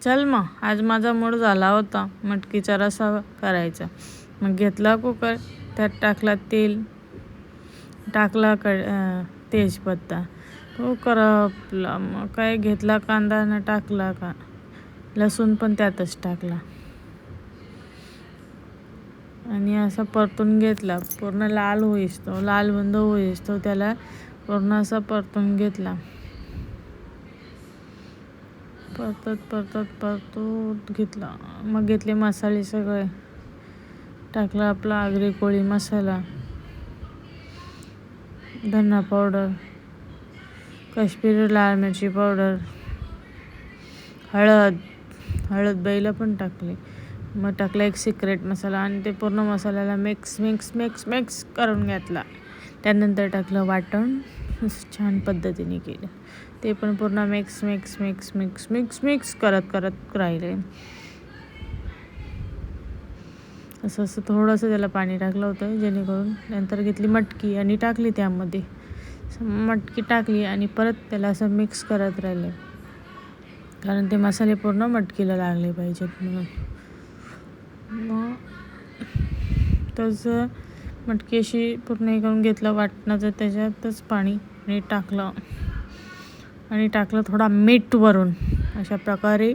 चल मग आज माझा मूड झाला होता मटकीचा रस्सा करायचा. मग घेतला कुकर, त्यात टाकला तेल, टाकला तेजपत्ता, तो करपला. मग काय घेतला कांदा न टाकला लसूण पण त्यातच टाकला आणि असा परतून घेतला. पूर्ण लाल होईस्तो, लालबुंद होईस्तो त्याला पूर्ण असा परतून घेतला. परतून घेतला. मग घेतले मसाले सगळे, टाकला आपला आगरी कोळी मसाला, धना पावडर, काश्मीरी लाल मिरची पावडर, हळद बाईला पण टाकली. मग टाकला एक सिक्रेट मसाला आणि ते पूर्ण मसाल्याला मिक्स करून घेतला. त्यानंतर टाकलं वाटण, छान पद्धतीने केलं. ते पण पूर्ण मिक्स करत राहिले. असं थोडंसं त्याला पाणी टाकलं होतं जेणेकरून. नंतर घेतली मटकी आणि टाकली त्यामध्ये. मटकी टाकली आणि परत त्याला असं मिक्स करत राहिले, कारण ते मसाले पूर्ण मटकीला लागले पाहिजेत म्हणून. मग तसं मटकी अशी पूर्ण हे करून घेतलं वाटणाचं. त्याच्यातच पाणी आणि टाकलं थोडा मीठ वरून. अशा प्रकारे